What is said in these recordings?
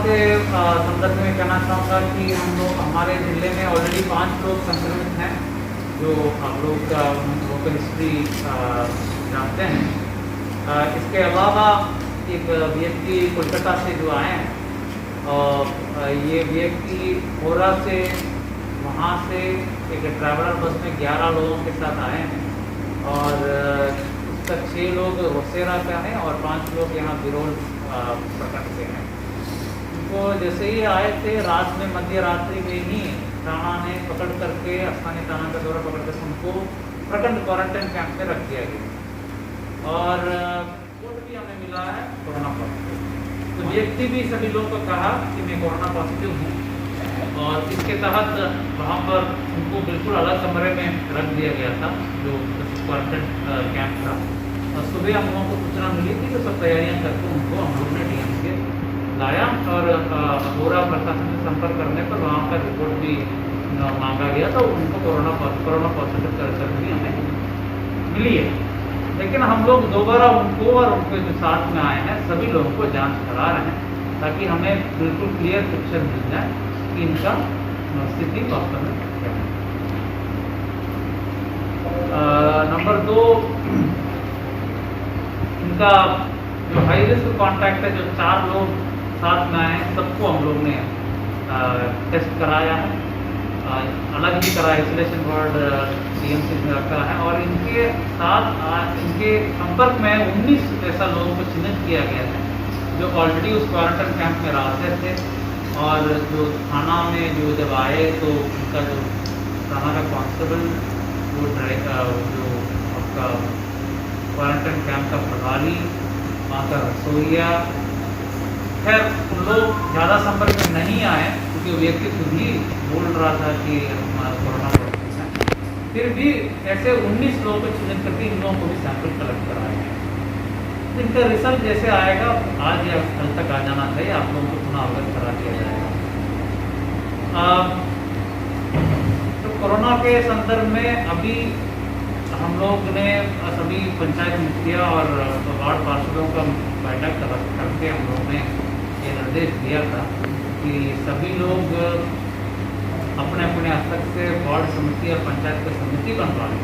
के संदर्भ में कहना चाहूँगा कि हम लोग हमारे ज़िले में ऑलरेडी 5 लोग संक्रमित हैं, जो हम लोग का लोकल हिस्ट्री जानते हैं। इसके अलावा एक व्यक्ति कोलकाता से जो आए हैं, और ये व्यक्ति होरा से, वहाँ से एक ट्रैवलर बस में 11 लोगों के साथ आए हैं, और उसका 6 लोग रोसेरा का हैं और 5 लोग यहाँ बिरोल प्रखंड से हैं। उनको जैसे ही आए थे, रात में मध्य रात्रि में ही थाना ने पकड़ करके, स्थानीय थाना का दौरा पकड़ करके उनको प्रखंड क्वारंटाइन कैंप में रख दिया गया, और रिपोर्ट भी हमें मिला है कोरोना पॉजिटिव। तो व्यक्ति भी सभी लोगों को कहा कि मैं कोरोना पॉजिटिव हूँ, और इसके तहत वहाँ पर उनको बिल्कुल अलग कमरे में रख दिया गया था, जो क्वारंटाइन कैंप था। और सुबह हम लोगों को सूचना मिली थी, तो सब तैयारियाँ करके उनको हम लोग ने डीएम से लाया, और होरा प्रशासन से संपर्क करने पर वहाँ का रिपोर्ट भी मांगा गया, तो उनको कोरोना पॉजिटिव कर भी हमें मिली है। लेकिन हम लोग दोबारा उनको और उनके जो साथ में आए हैं सभी लोगों को जांच करा रहे हैं, ताकि हमें बिल्कुल क्लियर पिक्चर मिल जाए कि इनका स्थिति वास्तव में क्या है। नंबर 2, इनका जो हाई रिस्क कॉन्टैक्ट है, जो 4 लोग साथ में आए हैं, सबको हम लोग ने टेस्ट कराया है, अलग भी कराया, आइसोलेशन वार्ड डीएमसी में रखा है, और इनके साथ इनके संपर्क में 19 ऐसा लोगों को चिन्हित किया गया है, जो ऑलरेडी उस क्वारंटाइन कैंप में रहते थे, और जो थाना में जो जब आए तो उनका जो थाना का कांस्टेबल, वो जो आपका क्वारंटाइन कैंप का प्रभारी, वहाँ का रसोइया, खैर उन लोग ज़्यादा संपर्क में नहीं आए, क्योंकि वो व्यक्ति खुद ही बोल रहा था कि हमारा कोरोना पॉजिटिव है। फिर भी ऐसे 19 लोगों को चिन्हित करके इन लोगों को भी सैंपल कलेक्ट कराए गए। इनका रिजल्ट जैसे आएगा, आज या कल तक आ जाना चाहिए, आप लोगों को पुनः अवगत करा दिया जाएगा। तो कोरोना के संदर्भ में अभी हम लोग ने सभी पंचायत मुखिया और वार्ड पार्षदों का बैठक करके हम लोग ने ये निर्देश दिया था कि सभी लोग अपने अपने स्तर से वार्ड समिति और पंचायत की समिति बनवा लें।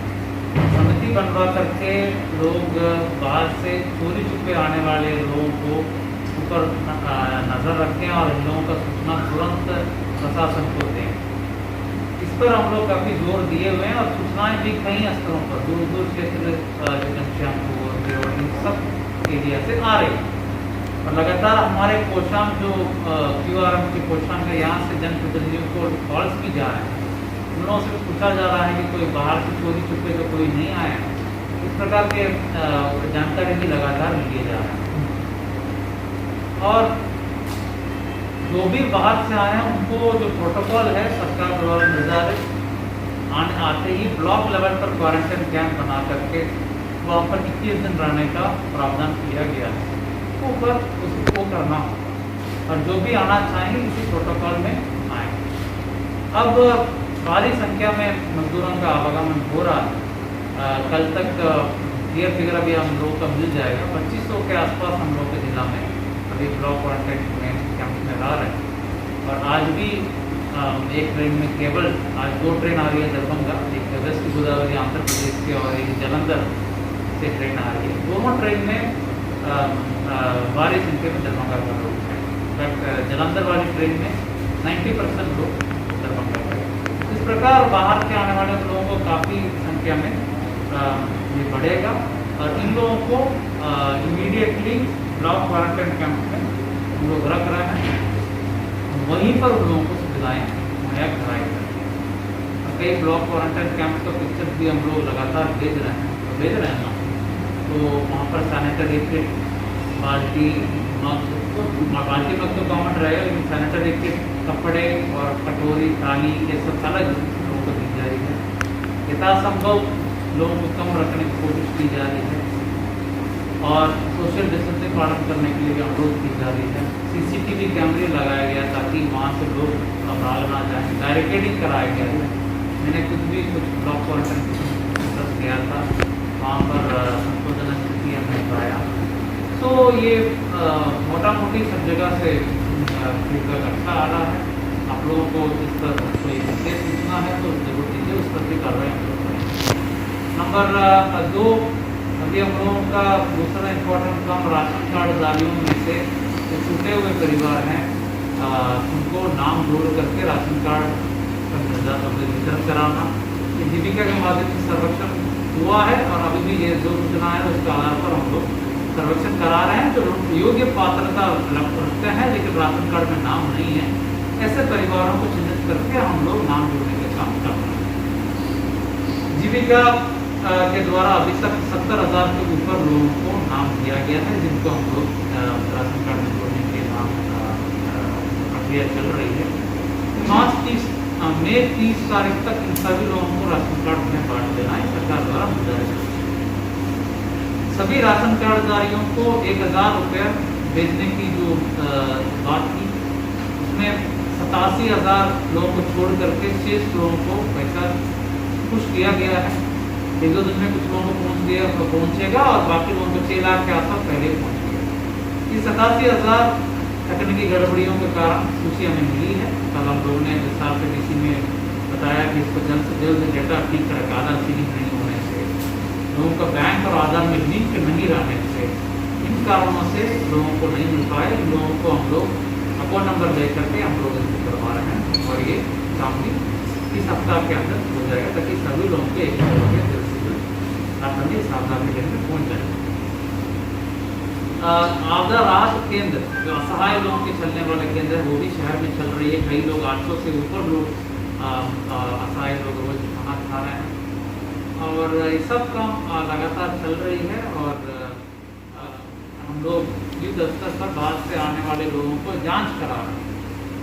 समिति बनवा करके लोग बाहर से चोरी छुपे आने वाले लोगों को ऊपर नज़र रखें, और इन लोगों का सूचना तुरंत प्रशासन को दें। इस पर हम लोग काफ़ी जोर दिए हुए हैं, और सूचनाएं भी कई स्तरों पर, दूर दूर क्षेत्र, घनश्यामपुर, सब एरिया से आ रही है। और लगातार हमारे कोशाम जो QRM के कोशाम के यहाँ से जनप्रतिनिधियों को कॉल्स भी जा रहे हैं, उन लोगों से पूछा जा रहा है कि कोई बाहर से चोरी छुपे तो कोई नहीं आया है। इस प्रकार के जानकारी भी लगातार लिए जा रहे हैं, और जो भी बाहर से आए हैं उनको जो प्रोटोकॉल है सरकार द्वारा निर्धारित, आते ही ब्लॉक लेवल पर क्वारंटाइन कैंप बना करके वहाँ पर 21 दिन रहने का प्रावधान किया गया है, ऊपर उसको करना, और जो भी आना चाहेंगे इसी प्रोटोकॉल में आए। अब भारी संख्या में मजदूरों का आवागमन हो रहा है। कल तक क्लियर फिगर अभी हम लोगों का मिल जाएगा, 2500 के आसपास हम लोग के जिला में अभी ब्लॉक क्वारंटाइन में कैंप में रह रहे हैं। और आज भी एक ट्रेन में केवल आज 2 ट्रेन आ रही है दरभंगा, एक वेस्ट गोदावरी आंध्र प्रदेश से और एक जलंधर से ट्रेन आ रही है। दोनों ट्रेन में भारी संख्या में दरभंगा का लोग हैं। इनफैक्ट जलंधर वाली ट्रेन में 90% लोग दरभंगा का है। इस प्रकार बाहर के आने वाले लोगों को काफ़ी संख्या में ये बढ़ेगा, और इन लोगों को इमीडिएटली ब्लॉक क्वारंटाइन कैंप में हम लोग रख रहे हैं, वहीं पर उन लोगों को सुविधाएँ मुहैया कराई जाएंगी। कई ब्लॉक क्वारंटाइन कैंप का पिक्चर भी हम लोग लगातार भेज रहे हैं ना, तो वहाँ पर सैनिटरी किट, बाल्टी मग तो कॉमन रहेगा, लेकिन सैनिटरी किट, कपड़े और कटोरी, थाली, ये सब अलग लोगों को दी जा रही है। यथासंभव लोगों को कम रखने की कोशिश की जा रही है, और सोशल डिस्टेंसिंग पालन करने के लिए भी अनुरोध की जा रही है। CCTV कैमरे लगाया गया ताकि वहाँ से लोग भाग ना जाए, बैरिकेडिंग कराया गया है। मैंने खुद भी कुछ ब्लॉक क्वारंटाइन किया था, वहाँ पर संतोषजनक स्थिति हमने पाया। तो ये मोटा मोटी सब जगह से फीडबैक अच्छा आ रहा है। आप लोगों को इस पर कोई विशेष सूचना है तो जरूर दीजिए, उस पर भी कार्रवाई हम लोग करेंगे। नंबर 2, अभी हम लोगों का दूसरा इम्पोर्टेंट काम राशन कार्डधारियों में से जो छूटे हुए परिवार हैं उनको नाम जोड़ करके राशन कार्ड का वितरण कराना। जीविका के माध्यम से सर्वेक्षण हुआ है और अभी भी ये जो सूचना है उसके आधार पर हम लोग सर्वेक्षण करा रहे हैं। जो योग्य पात्रता रखते हैं लेकिन राशन कार्ड में नाम नहीं है, ऐसे परिवारों को चिन्हित करके हम लोग नाम जोड़ने के काम कर रहे हैं। जीविका के द्वारा अभी तक 70,000 के ऊपर लोगों को नाम दिया गया है, जिनको हम लोग राशन कार्ड में जोड़ने के नाम प्रक्रिया चल रही है। मई 30 तारीख तक इन सभी लोगों को राशन कार्ड में बांट देना है, सरकार द्वारा मुद्दा है। सभी राशन कार्डधारियों को 1,000 रुपये भेजने की जो बात थी उसमें 87,000 लोगों को छोड़ करके शेष लोगों को पैसा कुछ किया गया है। 1-2 दिन में कुछ लोगों को पहुँचेगा और बाकी लोगों को 6 लाख के आसपास पहले पहुँच गया। इस 87,000 तकनीकी गड़बड़ियों के कारण सूची हमें मिली है। कल हम लोगों ने विस्तार से डीसी में बताया कि इसको जल्द से जल्द डेटा ठीक करेगा। आधार सीलिंग नहीं होने से, लोगों का बैंक और आधार में लिंक नहीं रहने से, इन कारणों से लोगों को नहीं मिल पाए। इन लोगों को हम लोग अकाउंट नंबर दे करके हम लोग इसको करवा रहे हैं और ये काम भी इस हफ्ता के अंदर हो जाएगा ताकि सभी लोगों के एक जल्द से जल्द राशन इस आपदा के केंद्र पहुँच जाए। आपदा राहत केंद्र जो असहाय लोगों के चलने वाले केंद्र है वो भी शहर में चल रही है। कई लोग 800 से ऊपर लोग असहाय लोग रोज खाना खा रहे हैं और ये सब काम लगातार चल रही है। और हम लोग युद्ध स्तर पर बाहर से आने वाले लोगों को जांच करा रहे हैं।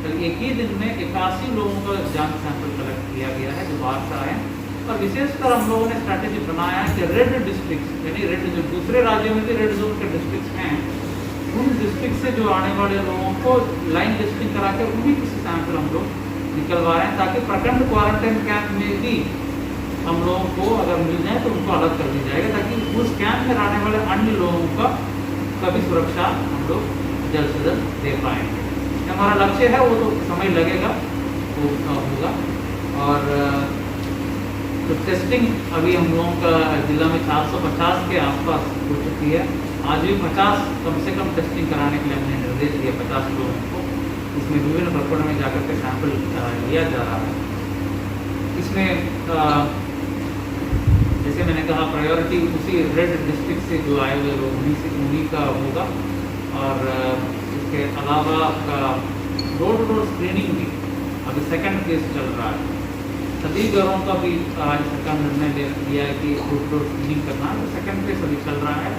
तो एक ही दिन में 81 लोगों का जांच सैंपल कलेक्ट किया गया है जो बाहर से आए हैं। और विशेषकर हम लोगों ने स्ट्रैटेजी बनाया है कि रेड डिस्ट्रिक्ट यानी रेड जो दूसरे राज्यों में भी रेड जोन के डिस्ट्रिक्ट हैं, उन डिस्ट्रिक्ट से जो आने वाले लोगों को लाइन लिस्टिंग करा के उन्हीं किसी सैंपल हम लोग निकलवा रहे हैं ताकि प्रखंड क्वारंटाइन कैंप में भी हम लोगों को अगर मिल जाए तो उनको अलग कर दिया जाएगा ताकि उस कैंप में रहने वाले अन्य लोगों का भी सुरक्षा हम लोग जल्द से जल्द दे पाएंगे। हमारा लक्ष्य है, वो तो समय लगेगा, वो होगा। और तो टेस्टिंग अभी हम लोगों का जिला में 450 के आसपास हो चुकी है। आज भी 50 कम से कम टेस्टिंग कराने के लिए हमने निर्देश दिया 50 लोगों को। इसमें विभिन्न प्रखंड में जाकर के सैंपल लिया जा रहा है। इसमें जैसे मैंने कहा प्रायोरिटी उसी रेड डिस्ट्रिक्ट से जो आए हुए लोग उन्हीं का होगा। और इसके अलावा आपका डोर टू डोर स्क्रीनिंग भी अभी सेकंड फेज चल रहा है। सभी घरों का भी आज सरकार ने निर्णय लिया है कि डोर टू डोर स्क्रीनिंग करना है। सेकंड फेज अभी चल रहा है,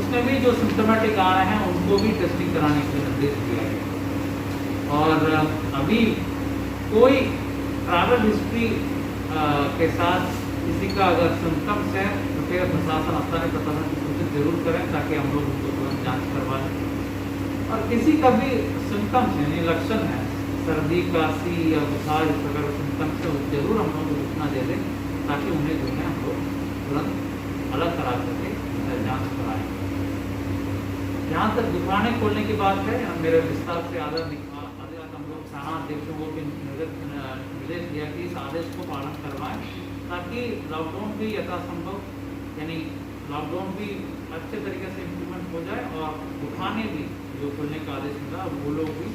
उसमें भी जो सिम्टोमेटिक आ रहे हैं उनको भी टेस्टिंग कराने के लिए निर्देश दिया गया। और अभी कोई ट्रैवल हिस्ट्री के साथ किसी का अगर सिम्टम्स है तो फिर प्रशासन स्थानीय प्रशासन को सूचित जरूर करें ताकि हम लोग उनको तुरंत जाँच करवा लें। और किसी का भी सिम्टम्स यानी लक्षण है, सर्दी खांसी या बुखार इस प्रकार सिम्टम्स है, जरूर हम लोग को सूचना दे दें ताकि उन्हें जो है हम लोग तुरंत अलग करा करके जाँच कराएँ। जहाँ तक दुकानें खोलने की बात है, मेरे विस्तार से आदर हम लोग थाना अध्यक्षों को भी निर्देश दिया कि इस आदेश को पालन करवाएं ताकि लॉकडाउन भी यथासंभव यानी लॉकडाउन भी अच्छे तरीके से इम्प्लीमेंट हो जाए और दुकानें भी जो खोलने का आदेश मिला वो लोग भी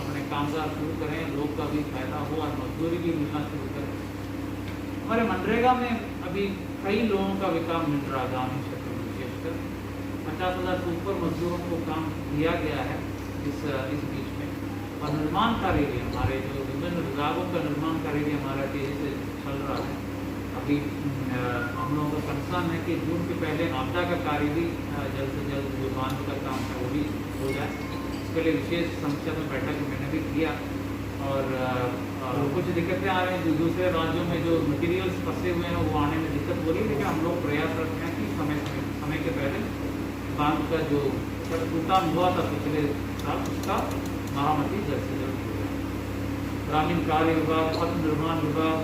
अपने कामकाज शुरू करें, लोग का भी फायदा हो और मजदूरी भी मिलना शुरू करें। हमारे मनरेगा में अभी कई लोगों का भी काम मिल रहा है, ग्रामीण क्षेत्र में विशेषकर 50,000 से ऊपर मजदूरों को काम दिया गया है इस बीच में। और निर्माण कार्य भी हमारे जो विभिन्न विभागों का निर्माण कार्य भी हमारा तेजी से चल रहा है। अभी हम लोगों का कंसर्न है कि जून के पहले आपदा का कार्य भी जल्द से जल्द जो बांध का काम है वो भी हो जाए। इसके लिए विशेष समीक्षा में बैठक मैंने भी किया और कुछ दिक्कतें आ रही हैं। जो दूसरे राज्यों में जो मटेरियल्स फंसे हुए हैं वो आने में दिक्कत हो रही है, लेकिन हम लोग प्रयास करते हैं कि समय के पहले बांध का जो टूटा हुआ था पिछले साल उसका मरम्मति जल्द से जल्द हो जाए। ग्रामीण कार्य विभाग, पथ निर्माण विभाग,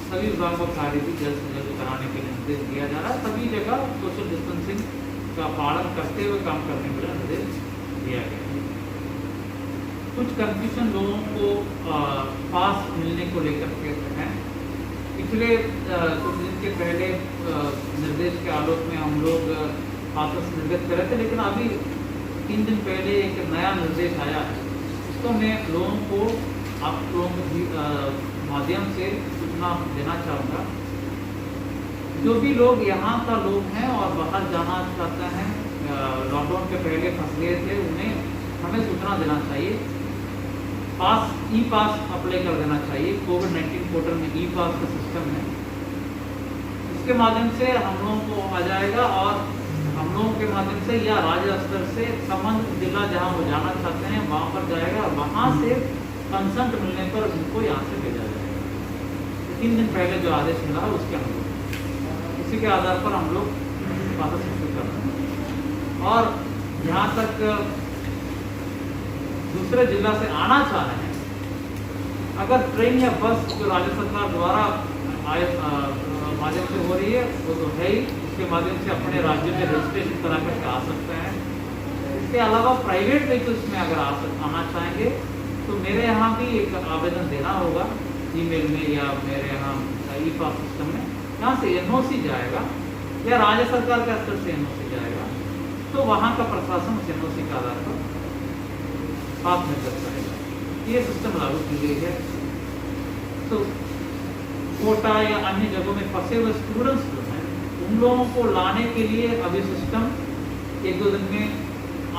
सभी विभागों का कार्य भी जल्द से जल्द कराने के लिए निर्देश दिया जा रहा है। सभी जगह सोशल डिस्टेंसिंग का पालन करते हुए काम करने के लिए निर्देश दिया गया है। कुछ कंफ्यूजन लोगों को पास मिलने को लेकर के हैं। पिछले कुछ दिन के पहले निर्देश के आलोक में हम लोग पास निर्गत कर रहे थे, लेकिन अभी 3 दिन पहले एक नया निर्देश आया है। इसको मैं लोगों को, आप लोगों के माध्यम से सूचना देना चाहूँगा। जो भी लोग यहाँ का लोग हैं और बाहर जाना चाहते हैं, लॉकडाउन के पहले फंस गए थे, उन्हें हमें सूचना देना चाहिए। पास ई पास अप्लाई कर देना चाहिए। कोविड-19 पोर्टल में ई पास का सिस्टम है, इसके माध्यम से हम लोगों को आ जाएगा और हम लोगों के माध्यम से या राज्य स्तर से संबंधित जिला जहाँ वो जाना चाहते हैं वहाँ पर जाएगा और वहाँ से कंसल्ट मिलने पर उनको यहाँ से भेजा जाएगा। 3 दिन पहले जो आदेश मिला है उसके अनुरूप, उसी के आधार पर हम लोग वापस शुरू कर रहे हैं। और जहाँ तक दूसरे जिला से आना चाह रहे हैं, अगर ट्रेन या बस जो राज्य सरकार द्वारा माध्यम से हो रही है वो तो है ही, उसके माध्यम से अपने राज्य में रजिस्ट्रेशन करा करके आ सकते हैं। इसके अलावा प्राइवेट व्हीकल्स में अगर आना चाहेंगे तो मेरे यहाँ भी एक आवेदन देना होगा ईमेल में या मेरे यहाँ ई पास सिस्टम में। यहाँ से NOC जाएगा या राज्य सरकार के स्तर से NOC जाएगा, तो वहाँ का प्रशासन उस NOC के आधार पर पास निर्गत करेगा। ये सिस्टम लागू की गई है। तो कोटा या अन्य जगहों में फंसे हुए स्टूडेंट्स जो हैं उन लोगों को लाने के लिए अभी सिस्टम 1-2 दिन में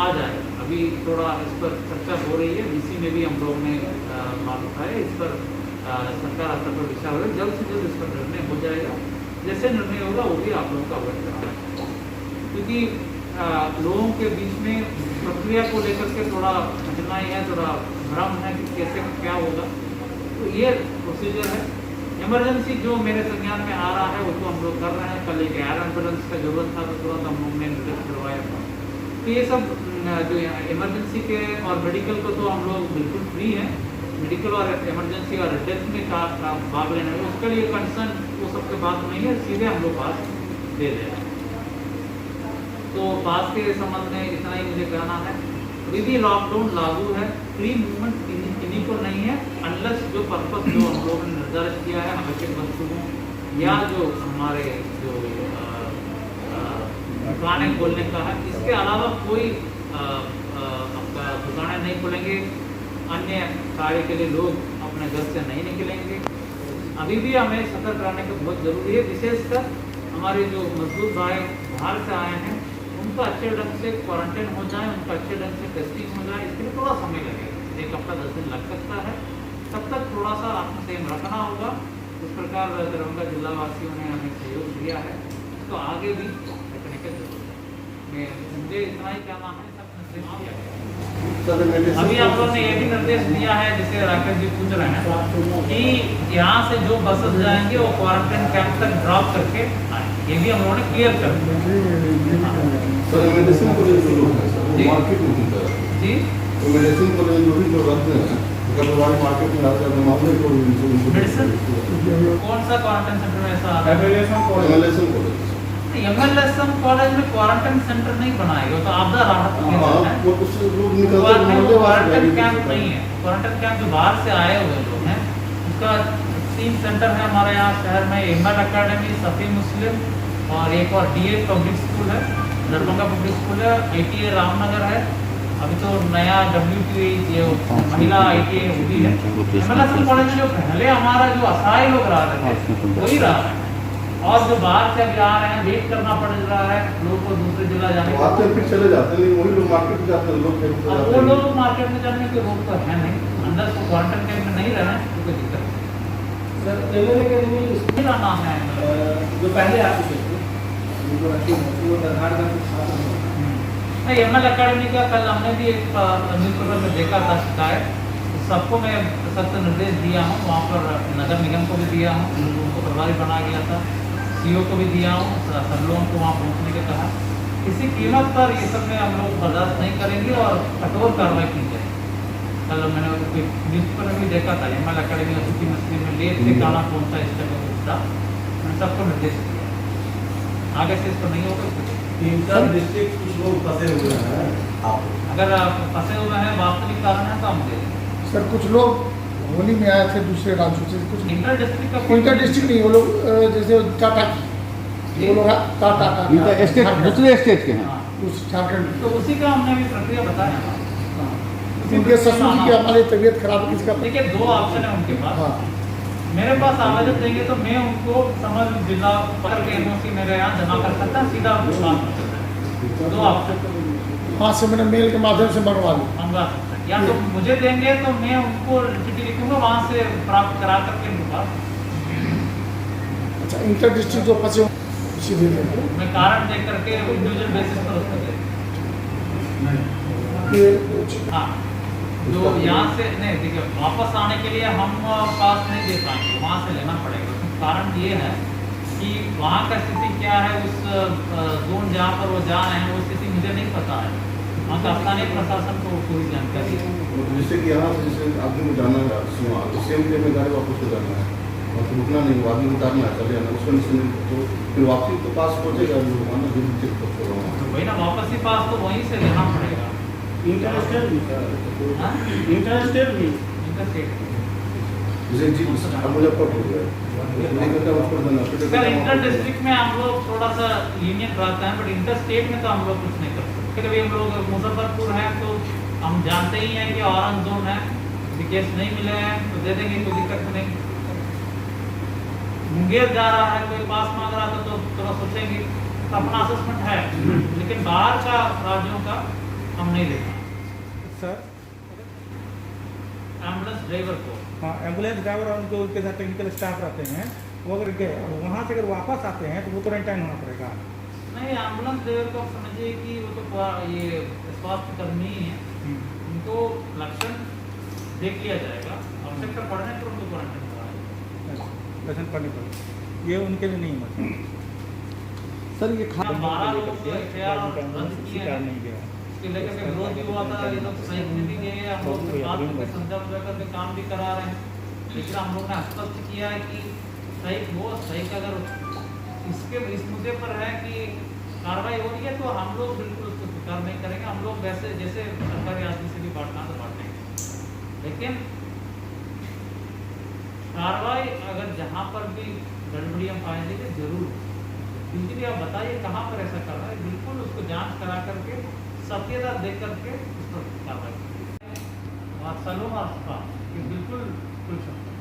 आ जाए। अभी थोड़ा इस पर चर्चा हो रही है, DC में भी हम लोगों ने मालूम उठाया, इस पर सरकार स्तर पर विचार हो रहा है। जल्द से जल्द इस पर निर्णय हो जाएगा। जैसे निर्णय होगा वो भी आप लोगों का अवगत कराना है, क्योंकि लोगों के बीच में प्रक्रिया को लेकर के थोड़ा कठिनाई है, थोड़ा भ्रम है कि कैसे क्या होगा। तो ये प्रोसीजर है। इमरजेंसी जो मेरे संज्ञान में आ रहा है वो तो हम लोग कर रहे हैं। कल एक एयर एम्बुलेंस का जरूरत था तो तुरंत हम लोग ने निर्देश करवाया था। तो ये सब जो इमरजेंसी के और मेडिकल को तो हम लोग बिल्कुल फ्री हैं। मेडिकल और इमरजेंसी और डेथ में भाग लेने में उसके लिए कंसर्न वो सबके बात नहीं है, सीधे हम लोग पास दे दे रहे हैं। तो पास के संबंध में इतना ही मुझे कहना है। अभी भी लॉकडाउन लागू है, फ्री मूवमेंट किन्हीं को नहीं है, अनलेस जो पर्पस जो हम लोगों ने निर्धारित किया है आवश्यक वस्तुओं या जो हमारे जो दुकानें खोलने का है, इसके अलावा कोई आपका दुकानें नहीं खोलेंगे। अन्य कार्य के लिए लोग अपने घर से नहीं निकलेंगे। अभी भी हमें सतर्क रहने की बहुत ज़रूरी है। विशेषकर हमारे जो मजदूर भाई बाहर से आए हैं उनका अच्छे ढंग से क्वारंटाइन हो जाए, उनका अच्छे ढंग से टेस्टिंग हो जाए। इसके लिए थोड़ा समय लगेगा, 1 हफ्ता 10 दिन लग सकता है। तब तक थोड़ा सा आत्मसंयम रखना होगा। इस प्रकार दरभंगा जिला वासियों ने हमें सहयोग दिया है, तो आगे भी रखने की जरूरत है। मुझे इतना ही कहना है। अभी हम लोगों ने ये भी निर्देश दिया है, जैसे राकेश जी पूछ रहे हैं कि यहाँ से जो बसेस जाएंगे वो क्वारंटाइन कैंप तक ड्रॉप करके आए। ये भी हम लोगों ने क्लियर कर दिया। सर मेडिसिन को जो मार्केट में होता है जी, तो मेडिसिन को जो रखते हैं अगर हमारे मार्केट में आते हैं मामले को मेडिसिन कौन सा क्वारंटाइन सेंटर में ऐसा आ रहा है? MLSM कॉलेज में क्वारंटाइन सेंटर नहीं बनाएगा, तो आपदा राहत केंद्र है। क्वारंटाइन कैंप नहीं है। क्वारंटाइन कैंप जो बाहर से आए हुए लोग हैं उसका 3 सेंटर है हमारे यहाँ शहर में। ML अकेडमी, सफी मुस्लिम और एक और DA पब्लिक स्कूल है, दरभंगा पब्लिक स्कूल है, ITA रामनगर है। अभी तो नया WTA जो महिला ITA वो भी है। MLSM कॉलेज में जो पहले हमारा जो असहाय लोग रह रहे थे वही रह रहे हैं, और जो बाहर से अभी आ रहे हैं वेट करना पड़ रहा है लोग को दूसरे जिला जाने के लिए। फिर चले जाते हैं, वही लोग मार्केट में जाते हैं। वो लोग मार्केट में जाने की रोक तो है नहीं, अंदर को क्वारंटाइन कैंप में नहीं रहना है, कोई दिक्कत नहीं। सर ML अकेडमी मेरा नाम है जो पहले आ चुके थे उनको रखी वो दरगाह का कुछ साथ नहीं। ML अकेडमी का कल हमने भी एक न्यूज़पेपर में देखा था शिकायत, सबको मैं सख्त निर्देश दिया हूँ। वहाँ पर नगर निगम को भी दिया हूँ, उनको प्रभारी बना गया था, CO को भी दिया हूँ, सब लोगों को वहाँ पहुँचने के कहा। किसी कीमत पर ये सब में हम लोग बर्दाश्त नहीं करेंगे और कठोर कार्रवाई की जाए। कल मैंने न्यूज़पेपर में भी देखा था ML अकेडमी और सूखी मछली में ले से गाना पहुँचा इस जगह को, मैंने सबको निर्देश दिया। आगे से इस पर नहीं होगा। इंटर डिस्ट्रिक्ट कुछ लोग फंसे हुए हैं आप अगर फंसे हुए हैं वास्तविक कारण है तो हम दे देंगे। सर कुछ लोग होली में आए थे दूसरे राज्यों से, कुछ इंटर डिस्ट्रिक्ट का इंटर डिस्ट्रिक्ट नहीं, वो लोग जैसे टाटा की, वो लोग टाटा इनका स्टेट दूसरे स्टेट के हैं। हाँ, झारखंड तो उसी का हमने भी प्रक्रिया बताया ना। उनके ससुर जी की हमारी तबीयत खराब है, किसका देखिए 2 ऑप्शन है उनके पास। हाँ मेरे पास आवेदन देंगे तो मैं उनको समझ जिला पकड़ के एनओसी मेरे यहाँ जमा कर सकता है, सीधा बात कर सकता है। 2 ऑप्शन हाँ से मैंने मेल के माध्यम से मंगवा ली। मंगवा सकता है, या तो मुझे देंगे तो मैं उनको चिट्ठी लिखूंगा वहाँ से प्राप्त करा करके उनके पास अच्छा इंटर डिस्ट्रिक्ट जो फंसे सीधे दे दें। मैं कारण दे करके इंडिविजुअल बेसिस पर उसको दे ये हाँ, जो यहाँ से नहीं देखिए वापस आने के लिए हम पास नहीं दे पाएंगे, वहाँ से लेना पड़ेगा। कारण ये है कि वहाँ का स्थिति क्या है, उस जोन जहाँ पर वो जा रहे हैं वो स्थिति मुझे नहीं पता है। वहाँ का स्थानीय प्रशासन को पूरी जानकारी है। जैसे कि यहाँ से जैसे आदमी को जाना है सीमा, तो सेम डे में गाड़ी वापस हो जाना है और फिर रुकना नहीं, आदमी उतारना है, चले जाना उसका निश्चित, तो फिर वापसी तो पास पहुँचेगा ना, जो भी चेक करते रहो तो वही ना वापस ही पास तो वहीं से लेना पड़ेगा। इंटरस्टेट भी हाँ? इंटरस्टेट भी इंटरस्टेट जैसे जी अब मुजफ्फरपुर गए सर इंटर डिस्ट्रिक्ट में हम लोग थोड़ा सा लीनियंट रहते हैं, बट इंटर स्टेट में तो हम लोग कुछ नहीं कर सकते। कभी हम लोग मुजफ्फरपुर है तो हम जानते ही हैं कि ऑरेंज जोन है, यदि केस नहीं मिले हैं तो दे देंगे, कोई दिक्कत नहीं। मुंगेर जा रहा है कोई पास मांग रहा था तो थोड़ा सोचेंगे, तो अपना असेसमेंट है, लेकिन बाहर का राज्यों का हम नहीं देखा। सर एम्बुलेंस ड्राइवर को हाँ एम्बुलेंस ड्राइवर और जो उनके साथ टेक्निकल स्टाफ रहते हैं वो अगर गए वहाँ से अगर वापस आते हैं तो वो क्वारंटाइन होना पड़ेगा। नहीं, एम्बुलेंस ड्राइवर को आप समझिए कि वो तो ये स्वास्थ्य कर्मी ही है, उनको लक्षण देख लिया जाएगा, आवश्यकता पड़ने पर उनको क्वारंटाइन कराया लक्षण पड़ने पर ये उनके लिए नहीं होता। सर ये जाएगा। 12 लोगों को एफआईआर रद्द किए हैं, नहीं गया इसके लेकर के विरोध भी हुआ था, ये लोग सही नहीं गए, हम लोग बात करके समझा बुझा करके काम भी करा रहे हैं, लेकिन हम लोग ने स्पष्ट किया है कि सही वो सही का अगर इस मुद्दे पर है कि कार्रवाई हो रही है तो हम लोग बिल्कुल उसको स्वीकार नहीं करेंगे। हम लोग वैसे जैसे सरकारी आदमी से भी बांटना तो बांटेंगे, लेकिन कार्रवाई अगर जहाँ पर भी गड़बड़ी हम पाएंगे तो जरूर, क्योंकि आप बताइए कहाँ पर ऐसा कर रहा है, बिल्कुल उसको जांच करा करके सत्यता दे करके उस पर कार्रवाई मार्शलों मार्शा ये बिल्कुल खुल सकता है।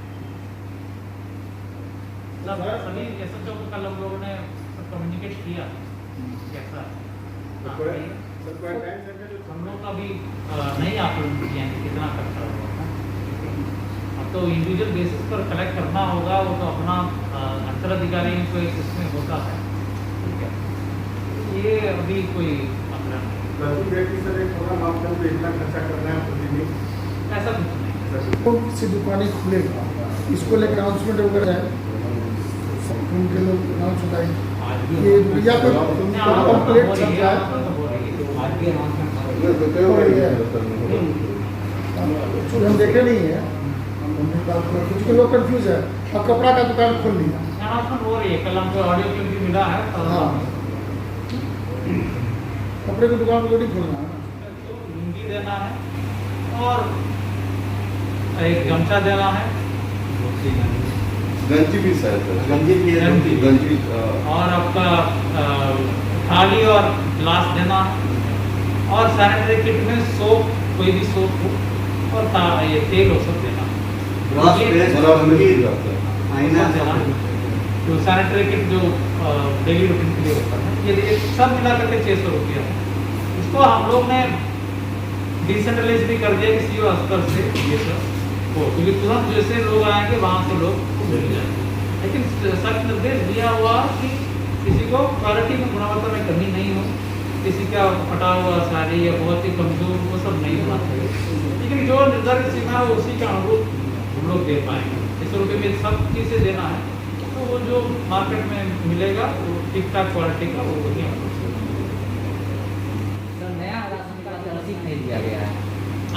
सभी एसएचओ को कल हम लोगों ने कम्युनिकेट किया कैसा है, हम लोग का भी नहीं आकलन किया है कितना खर्चा होगा। अब तो इंडिविजुअल बेसिस पर कलेक्ट करना होगा, वो तो अपना अंतर अधिकारियों को एक इसमें होता है, ठीक है। ये अभी कोई मामला नहीं, प्रति व्यक्ति सर एक होगा मापदंड पे इतना खर्चा करना है प्रतिदिन, ऐसा कुछ नहीं। कौन सी दुकानें खुलेगा इसको लेकर अनाउंसमेंट वगैरह है, उनके लोग अनाउंस होता है ये या कोई कंप्लीट चल रहा है हम देखे नहीं है, कुछ लोग कंफ्यूज है। अब कपड़ा का दुकान खोल लिया, अनाउंसमेंट हो रही है, कल हमको ऑडियो क्लिप भी मिला है। हाँ कपड़े की दुकान को नहीं खोलना है, लुंगी देना है और एक गमछा देना है, गंजी भी शायद गंजी और आपका थाली और गिलास देना है, और सैनिटरी किट में सोप, कोई भी सोप हो, और ये तेल वो सब देना तो सैनिटरी किट जो डेली रूटीन के लिए होता है, ये सब मिला करके 600 रुपया है। इसको हम लोग ने डिसेंट्रलाइज भी कर दिया कि सीओ स्तर से ये सब हो, क्योंकि तुरंत जैसे लोग आएंगे वहाँ से लोग मिल जाएंगे, लेकिन सख्त निर्देश दिया हुआ कि किसी को क्वालिटी में गुणवत्ता में कमी नहीं हो, किसी का फटा हुआ साड़ी या बहुत ही कमजोर वो सब नहीं होना चाहिए, लेकिन जो निर्धारित सीमा है उसी का अनुरूप हम लोग दे पाएंगे। 600 रुपये में सब चीज़ें देना है, तो वो जो मार्केट में मिलेगा वो ठीक ठाक क्वालिटी का वो बढ़िया नया राशन कार्ड रसीद नहीं दिया गया है,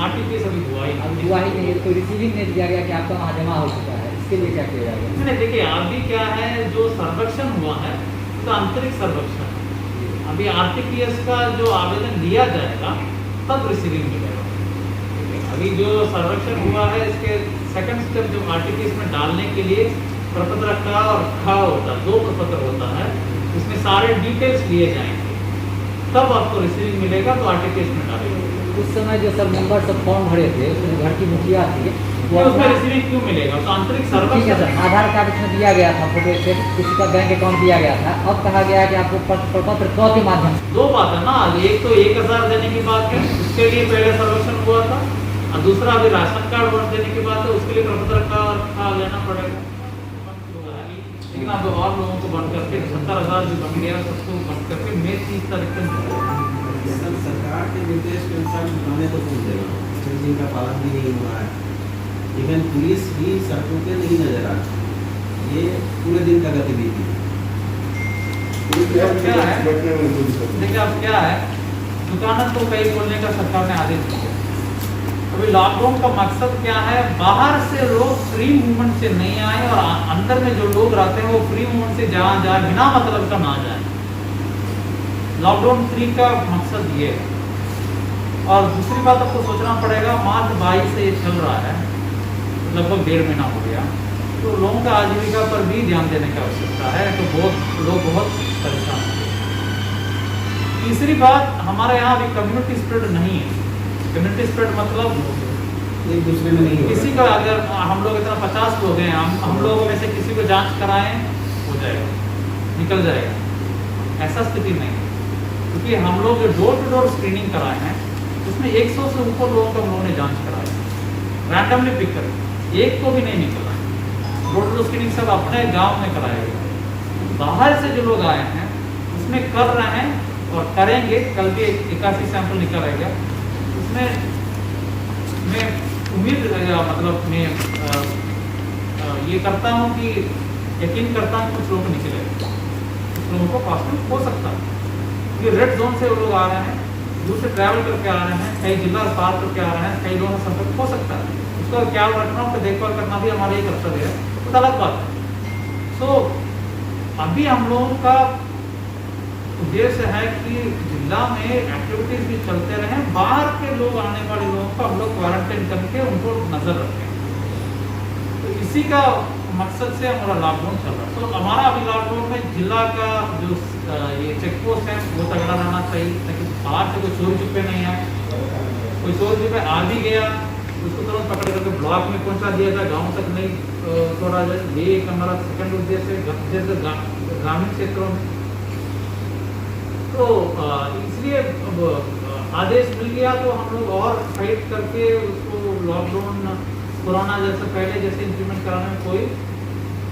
आरटीपीएस अभी हुआ ही अब हुआ ही नहीं, कोई रिसीविंग नहीं दिया गया कि आपका वहाँ जमा हो चुका है, इसके लिए क्या किया जाएगा? नहीं। देखिए अभी क्या है, जो सर्वेक्षण हुआ है तो आंतरिक सर्वेक्षण, अभी RTPS का जो आवेदन लिया जाएगा तब रिसीविंग मिलेगा। ठीक है, अभी जो सर्वेक्षण हुआ है इसके सेकंड स्टेप जो RTPS में डालने के लिए प्रपत्र का और खा होता है, 2 प्रपत्र होता है, इसमें सारे डिटेल्स लिए जाएंगे, तब आपको रिसीविंग मिलेगा तो RTPS में डालेंगे। उस समय जो सर मेंबर सब फॉर्म भरे थे, उसमें घर की मुखिया थी, वो उसमें रिसीविंग क्यों मिलेगा? तो आंतरिक ठीक है सर्वेक्षण सर, आधार कार्ड इसमें दिया गया था, फोटो स्टेट, किसी का बैंक अकाउंट दिया गया था। अब कहा गया है कि आपको प्रपत्र क के माध्यम से। 2 बात है ना, एक तो 1000 देने की बात है, उसके लिए पहले सर्वेक्षण हुआ था, और दूसरा अभी राशन कार्ड वोट देने की बात है, उसके लिए प्रपत्र का लेना पड़ेगा। लेकिन अब और लोगों को बंद करके 70,000 जो बन गया सबको बंद करके मई 30 तारीख तक सरकार के निर्देश के अनुसार दुकानें तो खोल देगा, जिनका पालन भी नहीं हो रहा है। इवन पुलिस भी सड़कों पे नहीं नजर आ रही, ये पूरे दिन का गतिविधि है। क्या है? बैठने में कोई दिक्कत नहीं। देखिए अब क्या है, दुकान तो कई खोलने का सरकार ने आदेश दिया। अभी लॉकडाउन का मकसद क्या है? बाहर से लोग फ्री मूवमेंट से नहीं आए और अंदर में जो लोग रहते हैं वो फ्री मूवमेंट से जहाँ जाए बिना मतलब का ना जाए। लॉकडाउन 3 का मकसद ये है। और दूसरी बात आपको सोचना पड़ेगा, मार्च 22 से ये चल रहा है, लगभग 1.5 महीना हो गया, तो लोगों का आजीविका पर भी ध्यान देने की आवश्यकता है। तो बहुत लोग बहुत परेशान हैं। तीसरी बात, हमारे यहाँ अभी कम्युनिटी स्प्रेड नहीं है। कम्युनिटी स्प्रेड मतलब एक दूसरे में नहीं हो किसी रहा। का अगर हम लोग इतना 50 लोग हैं, हम लोगों में से किसी को जांच कराएं हो जाएगा, निकल जाएगा, ऐसा स्थिति नहीं है। क्योंकि हम लोग जो डोर टू डोर स्क्रीनिंग कराए हैं उसमें 100 से ऊपर लोगों का हम लोगों ने जांच कराई, रैंडमली पिक कर, एक को भी नहीं निकला। डोर टू डोर स्क्रीनिंग सब अपने गांव में कराया गया। बाहर से जो लोग आए हैं उसमें कर रहे हैं और करेंगे, कल भी 81 सैंपल निकल आएगा। उसमें मैं उम्मीद मतलब मैं ये करता हूँ कि यकीन करता हूँ कुछ लोग निकलेंगे, कुछ लोगों को पॉजिटिव हो सकता है। ये रेड जोन से वो लोग आ रहे हैं, दूर से ट्रैवल करके आ रहे हैं, कई जिला पार करके आ रहे हैं, कई लोगों का संपर्क हो सकता है। उसका ख्याल रखना, उसका देखभाल करना भी हमारा ही कर्तव्य है, तो अलग बात है। सो अभी हम लोगों का उद्देश्य है कि जिला में एक्टिविटीज भी चलते रहें, बाहर के लोग आने वाले लोगों को हम लोग क्वारंटाइन करके उनको नजर रखें। तो इसी का मकसद से हमारा लॉकडाउन चल रहा है। तो हमारा अभी लॉकडाउन में जिला का जो ये चेक पोस्ट है वो तगड़ा रहना चाहिए, ताकि बाहर से कोई चोरी छुपे नहीं आए। कोई चोरी छुपे आ भी गया उसको तुरंत पकड़ करके ब्लॉक में पहुंचा दिया जाए, गाँव तक नहीं छोड़ा जाए। ये एक हमारा सेकंड उद्देश्य है ग्रामीण क्षेत्रों में। तो इसलिए आदेश मिल गया तो हम लोग और फाइट करके उसको लॉकडाउन कोरोना जैसे पहले जैसे इम्प्लीमेंट कराने में कोई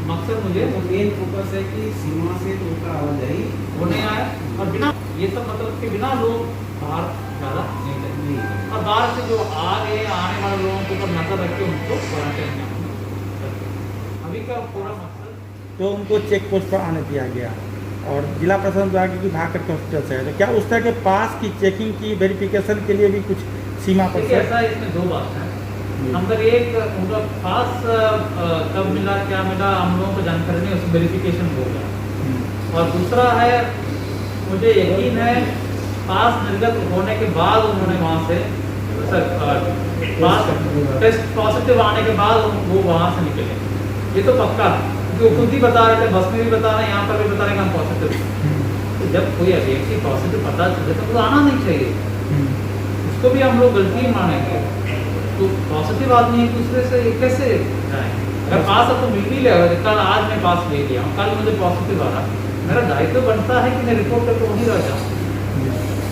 मकसद मुझे मेन फोकस है कि सीमा से लोगों का आवाजाही वो नहीं आया, और बिना ये सब मतलब कि बिना लोग बाहर ज़्यादा नहीं करेंगे, और बाहर से जो आ गए आने वाले लोगों के ऊपर नजर रख के उनको क्वारंटाइन करना। अभी का पूरा मकसद तो उनको चेक पोस्ट पर आने दिया गया और जिला प्रशासन द्वारा क्योंकि भाग करके हॉस्पिटल से है, तो क्या उस तरह के पास की चेकिंग की वेरिफिकेशन के लिए भी कुछ सीमा पर देखिए ऐसा इसमें 2 बात है। नंबर 1, उनका पास कब मिला क्या मिला हम लोगों को जानकारी नहीं, उसमें वेरिफिकेशन होगा। और दूसरा है, मुझे यकीन है पास निर्गत होने के बाद उन्होंने वहाँ से पास टेस्ट पॉजिटिव आने के बाद वो वहाँ से निकले, ये तो पक्का है। क्योंकि वो खुद ही बता रहे थे, बस में भी बता रहे हैं, यहाँ पर भी बता रहे हैं कि हम पॉजिटिव। तो जब कोई व्यक्ति पॉजिटिव पता चले तो वो आना नहीं चाहिए, उसको भी हम लोग गलती मानेंगे। तो पॉजिटिव आदमी एक दूसरे से कैसे जाएंगे? अगर पास है तो मिल भी ले, कल आज मैं पास ले लिया हूँ, कल मुझे पॉजिटिव आ रहा, मेरा दायित्व बनता है कि मैं रिपोर्ट करके वहीं रह जाऊँ।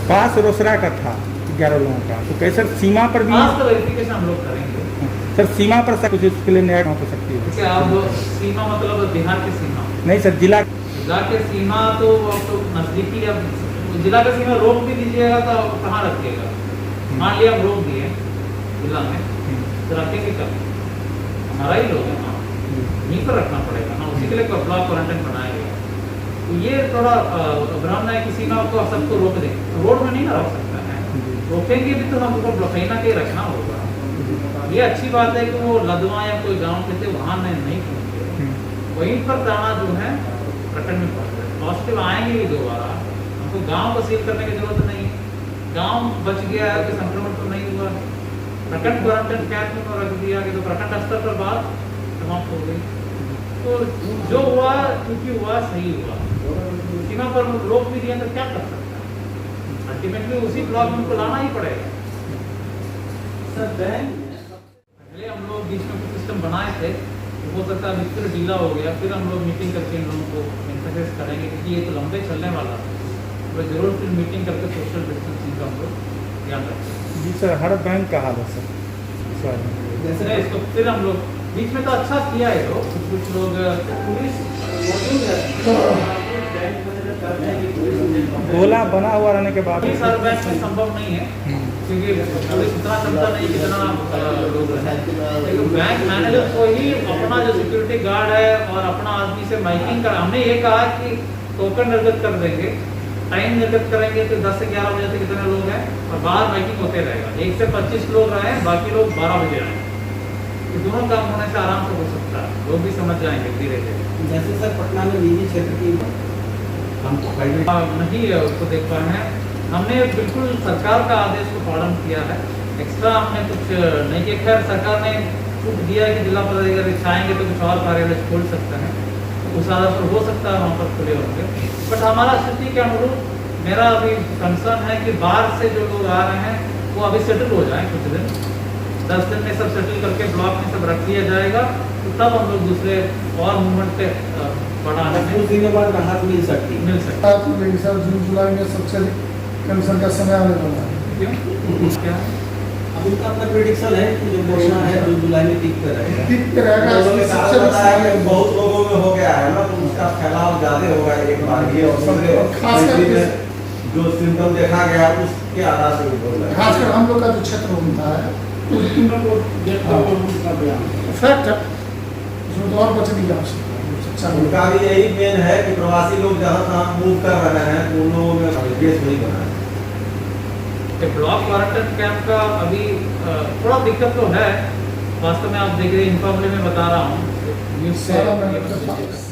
पास रोसड़ा का था 11 लोगों का, तो कैसे सीमा पर भी पास का वेरिफिकेशन हम लोग करेंगे। सर सीमा पर सर कुछ इसके लिए न्याय हो सकती है? जैसे अब सीमा मतलब बिहार की सीमा, नहीं सर, जिला के सीमा तो नजदीकी, अब जिला का सीमा रोक भी दीजिएगा तो कहाँ रखिएगा? मान लिया हम रोक दिए जिला में, तो रखेंगे कब? हमारा ही लोग है ना, यहीं पर रखना पड़ेगा ना, उसी के लिए ब्लॉक क्वारंटाइन बनाया गया। तो ये थोड़ा भ्रम है कि सीमा को सबको रोक दें, रोड में नहीं ना रख सकता है, रोकेंगे भी तो हमको कहीं ना कहीं रखना होगा। ये अच्छी बात है कि वो लदवा या कोई गाँव के थे वहाँ नहीं पहुँचे, वहीं पर दाना जो है प्रकट में पड़ रहा है। पॉजिटिव आएंगे भी दोबारा, हमको गांव को सील करने की जरूरत नहीं है, गांव बच गया है तो संक्रमण तो नहीं हुआ। प्रखंड क्वारंटाइन कैंप में रख दिया कि तो प्रखंड स्तर पर बात समाप्त हो गई। तो जो हुआ क्योंकि हुआ सही हुआ, सीमा पर रोक भी दिया तो क्या कर सकता है, अल्टीमेटली उसी ब्लॉक में उनको लाना ही पड़ेगा। सर बैंक पहले हम लोग बीच में कुछ सिस्टम बनाए थे, हो सकता है अभी फिर ढीला हो गया, फिर हम लोग मीटिंग करके इन लोगों को इंटरफेस करेंगे क्योंकि ये तो लंबे चलने वाला है, तो जरूर फिर मीटिंग करके सोशल डिस्टेंसिंग का हम लोग ध्यान रखेंगे। जी सर, हर बैंक का हाल है सर इस बारे में। जैसे इसको फिर हम लोग बीच में तो अच्छा किया है, तो कुछ लोग पुलिस गोला बना हुआ रहने के बाद पुलिस हर बैंक में संभव नहीं है क्योंकि पुलिस उतना क्षमता नहीं कितना लोग हैं, लेकिन बैंक मैनेजर को ही अपना जो सिक्योरिटी गार्ड है और अपना आदमी से माइकिंग कर, हमने ये कहा कि टोकन निर्गत कर देंगे, टाइम निर्गत करेंगे तो 10 से 11 बजे तक कितने लोग हैं और बाहर माइकिंग होते रहेगा, 1 से 25 लोग रहे, बाकी लोग 12 बजे आए, तो दोनों काम होने से आराम से हो सकता है, लोग भी समझ जाएंगे धीरे धीरे। जैसे सर पटना में निजी क्षेत्र की हम प्राइवेट नहीं है उसको देख पाए हैं, हमने बिल्कुल सरकार का आदेश को पालन किया है, एक्स्ट्रा हमने कुछ नहीं किया। खैर सरकार ने छूट दिया है कि जिला पदाधिकारी चाहेंगे तो कुछ और कार्यालय खोल सकते हैं, उस आधार पर हो सकता है वहाँ पर खुले होंगे, बट हमारा स्थिति के अनुरूप मेरा अभी कंसर्न है कि बाहर से जो लोग आ रहे हैं वो अभी सेटल हो जाए, कुछ दिन 10 दिन में सब सेटल करके ब्लॉक में सब रख दिया जाएगा, तो तब हम लोग दूसरे और मूवमेंट पे बढ़ाने में कुछ दिनों बाद राहत मिल सकती है। मिल सकता सर जून जुलाई में सबसे अधिक कैंसर का समय आने वाला है। है। क्यों क्या अब इनका अपना प्रेडिक्शन है कि जो कोरोना है जून जुलाई में टिक कर रहेगा। टिक के रहेगा, लोगों ने कहा सबसे जाता है कि बहुत लोगों में हो गया है ना, तो उसका फैलाव ज्यादा होगा एक बार ये, और दूसरे खास करके कंट्री में जो सिम्टम देखा गया उसके आधार से बोल रहे हैं। खासकर हम लोग का जो क्षेत्र होता है फैक्ट है, उसमें तो और बचने की आवश्यकता है। अच्छा उनका भी यही मेन है कि प्रवासी लोग जहाँ तहाँ मूव कर रहे हैं तो उन लोगों में केस नहीं बना है। ब्लॉक क्वारंटाइन कैंप का अभी थोड़ा दिक्कत तो है, वास्तव में आप देख रहे हैं, इन्फॉर्मली मैं बता रहा हूँ न्यूज़ सारा से